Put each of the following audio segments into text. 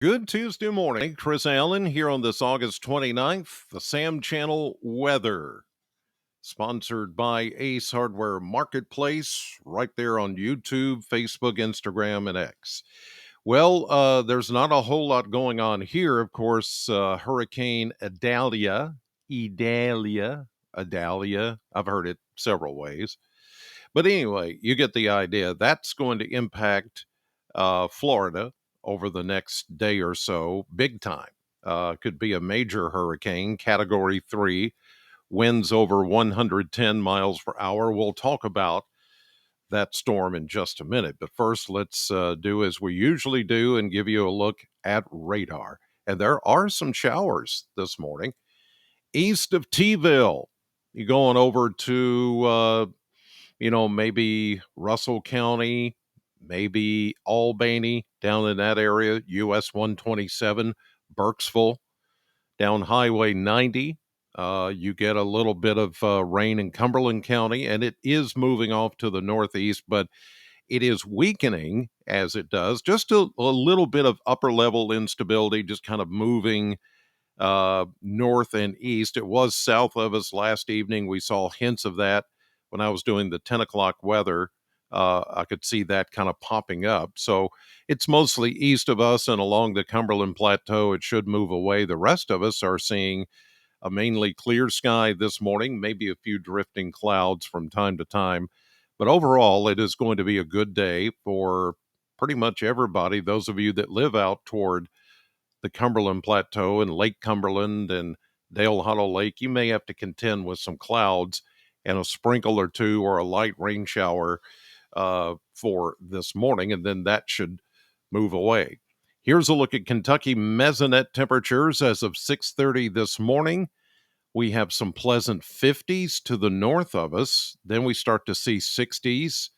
Good Tuesday morning. Chris Allen here on this August 29th. The Sam Channel weather, sponsored by Ace Hardware Marketplace, right there on YouTube, Facebook, Instagram, and X. Well, there's not a whole lot going on here. Of course, Hurricane Idalia, I've heard it several ways. But anyway, you get the idea. That's going to impact Florida over the next day or so, big time. Could be a major hurricane, category 3, winds over 110 miles per hour. We'll talk about that storm in just a minute. But first, let's do as we usually do and give you a look at radar. And there are some showers this morning east of T-ville. You going over to maybe Russell County, maybe Albany down in that area, US 127, Burkesville, down Highway 90. You get a little bit of rain in Cumberland County, and it is moving off to the northeast, but it is weakening as it does. Just a little bit of upper level instability, just kind of moving north and east. It was south of us last evening. We saw hints of that when I was doing the 10 o'clock weather. I could see that kind of popping up. So it's mostly east of us and along the Cumberland Plateau. It should move away. The rest of us are seeing a mainly clear sky this morning, maybe a few drifting clouds from time to time. But overall, it is going to be a good day for pretty much everybody. Those of you that live out toward the Cumberland Plateau and Lake Cumberland and Dale Hollow Lake, you may have to contend with some clouds and a sprinkle or two or a light rain shower for this morning, and then that should move away. Here's a look at Kentucky mesonet temperatures as of 6:30 this morning. We have some pleasant 50s to the north of us. Then we start to see 60s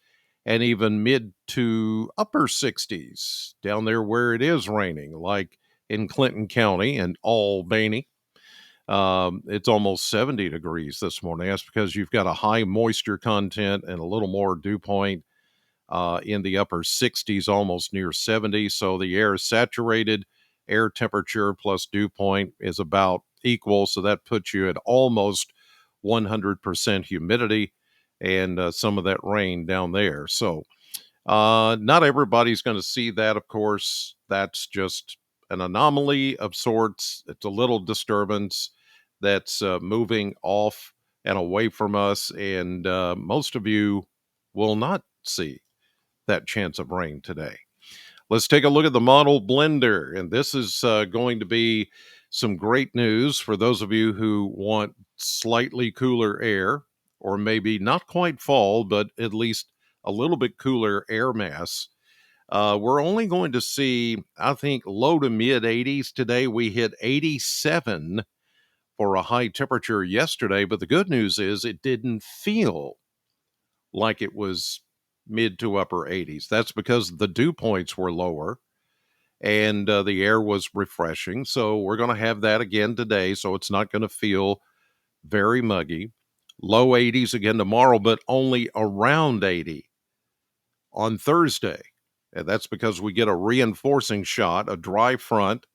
and even mid to upper 60s down there where it is raining, like in Clinton County and Albany. It's almost 70 degrees this morning. That's because you've got a high moisture content and a little more dew point in the upper 60s, almost near 70. So the air is saturated. Air temperature plus dew point is about equal. So that puts you at almost 100% humidity and some of that rain down there. So not everybody's going to see that, of course. That's just an anomaly of sorts. It's a little disturbance that's moving off and away from us. And most of you will not see that chance of rain today. Let's take a look at the model blender. And this is going to be some great news for those of you who want slightly cooler air, or maybe not quite fall, but at least a little bit cooler air mass. We're only going to see, I think, low to mid 80s today. We hit 87 for a high temperature yesterday, but the good news is it didn't feel like it was mid to upper 80s. That's because the dew points were lower and the air was refreshing. So we're going to have that again today. So it's not going to feel very muggy. Low 80s again tomorrow, but only around 80 on Thursday. And that's because we get a reinforcing shot. A dry front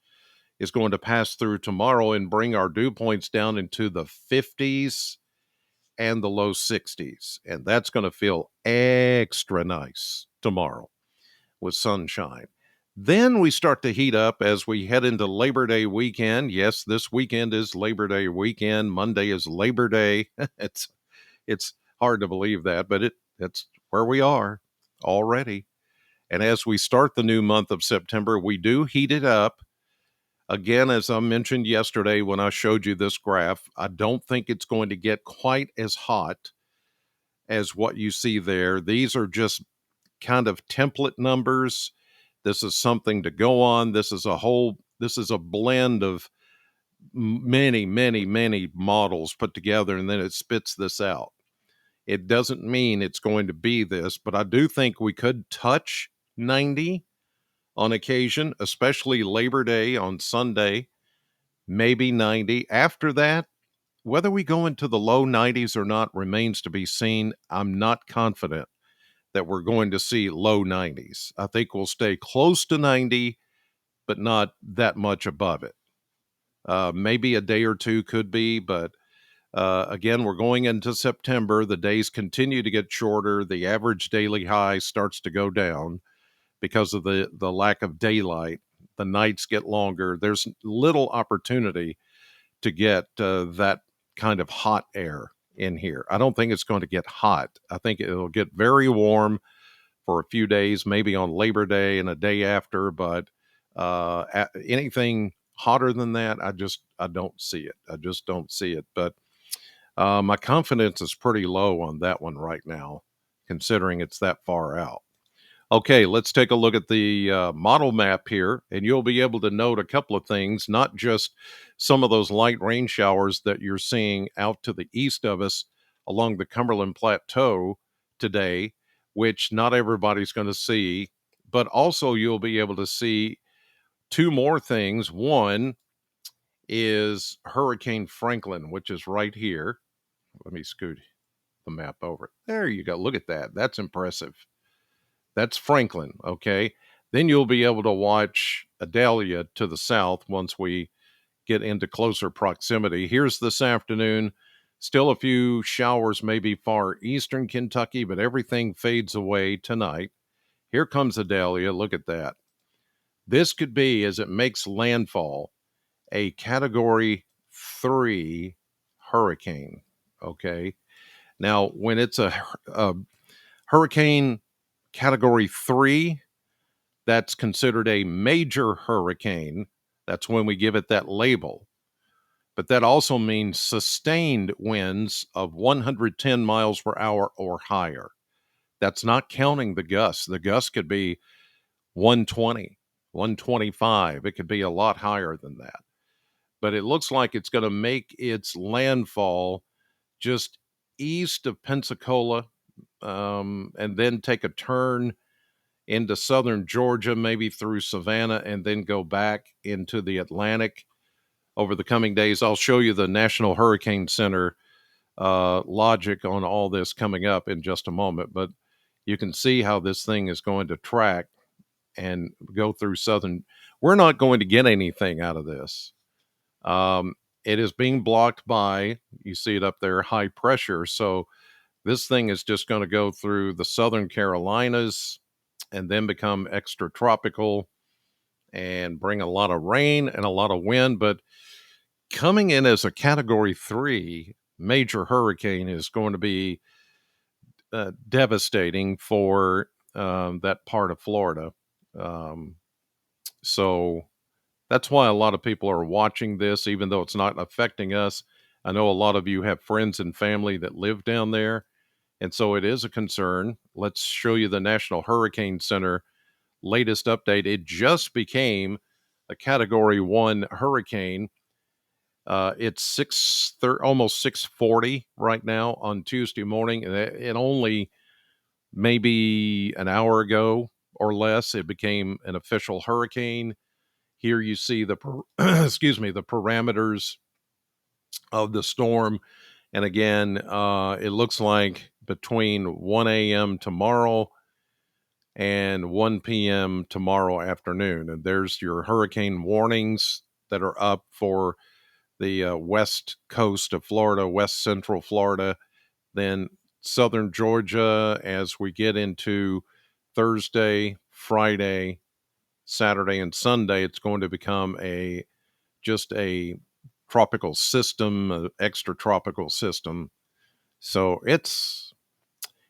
is going to pass through tomorrow and bring our dew points down into the 50s and the low 60s. And that's going to feel extra nice tomorrow with sunshine. Then we start to heat up as we head into Labor Day weekend. Yes, this weekend is Labor Day weekend. Monday is Labor Day. it's hard to believe that, but it's where we are already. And as we start the new month of September, we do heat it up. Again, as I mentioned yesterday when I showed you this graph, I don't think it's going to get quite as hot as what you see there. These are just kind of template numbers. This is something to go on. This is a blend of many, many, many models put together, and then it spits this out. It doesn't mean it's going to be this, but I do think we could touch 90 on occasion, especially Labor Day on Sunday, maybe 90. After that, whether we go into the low 90s or not remains to be seen. I'm not confident that we're going to see low 90s. I think we'll stay close to 90 but not that much above it. Maybe a day or two could be, but again, we're going into September. The days continue to get shorter. The average daily high starts to go down because of the lack of daylight. The nights get longer. There's little opportunity to get that kind of hot air in here. I don't think it's going to get hot. I think it'll get very warm for a few days, maybe on Labor Day and a day after, but anything hotter than that, I don't see it. I just don't see it. But my confidence is pretty low on that one right now, considering it's that far out. Okay, let's take a look at the model map here, and you'll be able to note a couple of things, not just some of those light rain showers that you're seeing out to the east of us along the Cumberland Plateau today, which not everybody's going to see, but also you'll be able to see two more things. One is Hurricane Franklin, which is right here. Let me scoot the map over. There you go. Look at that. That's impressive. That's Franklin, okay? Then you'll be able to watch Adalia to the south once we get into closer proximity. Here's this afternoon. Still a few showers, maybe far eastern Kentucky, but everything fades away tonight. Here comes Adalia. Look at that. This could be, as it makes landfall, a Category 3 hurricane, okay? Now, when it's a hurricane Category 3, that's considered a major hurricane. That's when we give it that label. But that also means sustained winds of 110 miles per hour or higher. That's not counting the gusts. The gusts could be 120, 125. It could be a lot higher than that. But it looks like it's going to make its landfall just east of Pensacola, and then take a turn into southern Georgia, maybe through Savannah, and then go back into the Atlantic over the coming days. I'll show you the National Hurricane Center logic on all this coming up in just a moment, but you can see how this thing is going to track and go through southern. We're not going to get anything out of this. It is being blocked by, you see it up there, high pressure. So this thing is just going to go through the southern Carolinas and then become extratropical and bring a lot of rain and a lot of wind. But coming in as a Category 3 major hurricane is going to be devastating for that part of Florida. So that's why a lot of people are watching this, even though it's not affecting us. I know a lot of you have friends and family that live down there, and so it is a concern. Let's show you the National Hurricane Center latest update. It just became a Category 1 hurricane. It's almost 6:40 right now on Tuesday morning, and only maybe an hour ago or less, it became an official hurricane. Here you see the excuse me, the parameters of the storm, and again, it looks like between 1 a.m. tomorrow and 1 p.m. tomorrow afternoon. And there's your hurricane warnings that are up for the west coast of Florida, west central Florida, then southern Georgia as we get into Thursday, Friday, Saturday, and Sunday. It's going to become just a tropical system, an extratropical system. So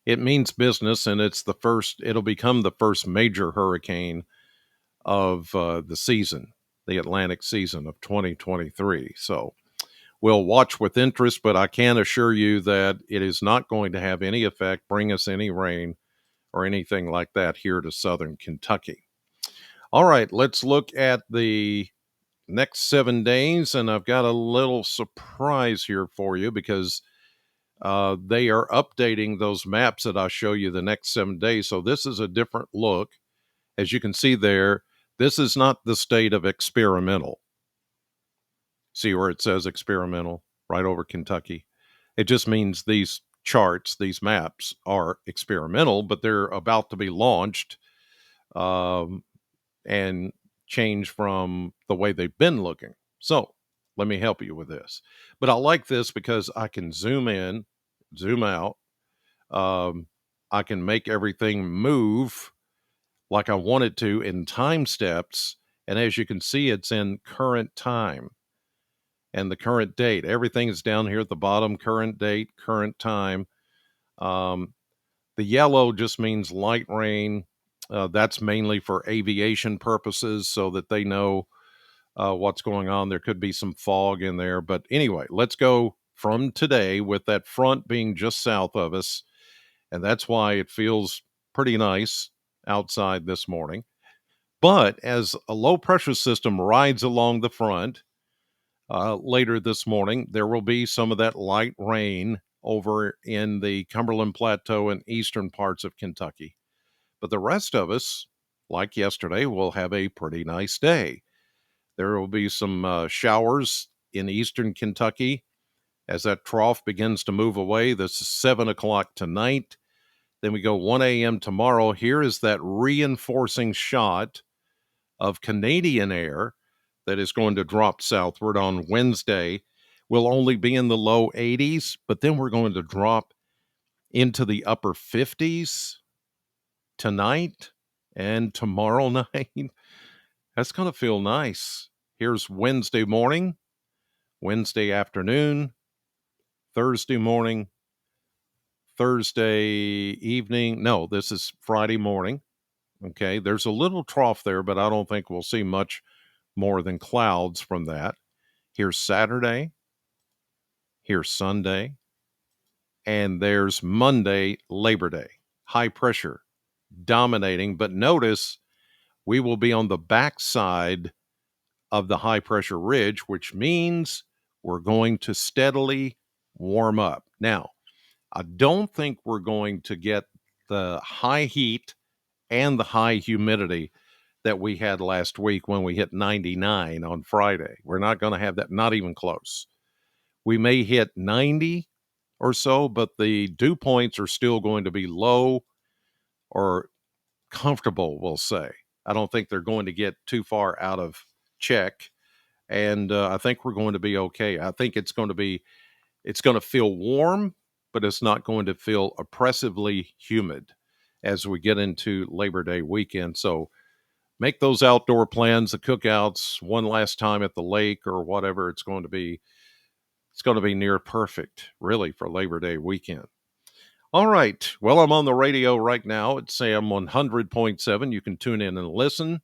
it means business, and it'll become the first major hurricane of the season, the Atlantic season of 2023. So we'll watch with interest, but I can assure you that it is not going to have any effect, bring us any rain or anything like that here to southern Kentucky. All right, let's look at the next 7 days, and I've got a little surprise here for you because they are updating those maps that I show you the next 7 days. So this is a different look. As you can see there, this is not the state of experimental. See where it says experimental right over Kentucky? It just means these charts, these maps are experimental, but they're about to be launched. And change from the way they've been looking. So let me help you with this. But I like this because I can zoom in, zoom out. Um, I can make everything move like I want it to in time steps. And as you can see, it's in current time and the current date. Everything is down here at the bottom, current date, current time. Um, the yellow just means light rain. That's mainly for aviation purposes so that they know what's going on. There could be some fog in there. But anyway, let's go from today with that front being just south of us. And that's why it feels pretty nice outside this morning. But as a low pressure system rides along the front later this morning, there will be some of that light rain over in the Cumberland Plateau and eastern parts of Kentucky. But the rest of us, like yesterday, will have a pretty nice day. There will be some showers in eastern Kentucky as that trough begins to move away. This is 7 o'clock tonight. Then we go 1 a.m. tomorrow. Here is that reinforcing shot of Canadian air that is going to drop southward on Wednesday. We'll only be in the low 80s, but then we're going to drop into the upper 50s tonight and tomorrow night. That's going to feel nice. Here's Wednesday morning, Wednesday afternoon, Thursday morning, Thursday evening. No, this is Friday morning. Okay, there's a little trough there, but I don't think we'll see much more than clouds from that. Here's Saturday, here's Sunday, and there's Monday, Labor Day. High pressure dominating, but notice we will be on the backside of the high pressure ridge, which means we're going to steadily warm up. Now, I don't think we're going to get the high heat and the high humidity that we had last week when we hit 99 on Friday. We're not going to have that, not even close. We may hit 90 or so, but the dew points are still going to be low or comfortable, we'll say. I don't think they're going to get too far out of check. And I think we're going to be okay. I think it's going to feel warm, but it's not going to feel oppressively humid as we get into Labor Day weekend. So make those outdoor plans, the cookouts, one last time at the lake or whatever it's going to be. It's going to be near perfect, really, for Labor Day weekend. All right. Well, I'm on the radio right now at Sam 100.7. You can tune in and listen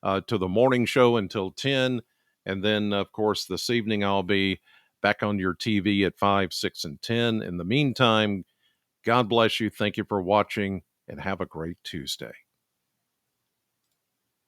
to the morning show until 10. And then, of course, this evening I'll be back on your TV at 5, 6, and 10. In the meantime, God bless you. Thank you for watching, and have a great Tuesday.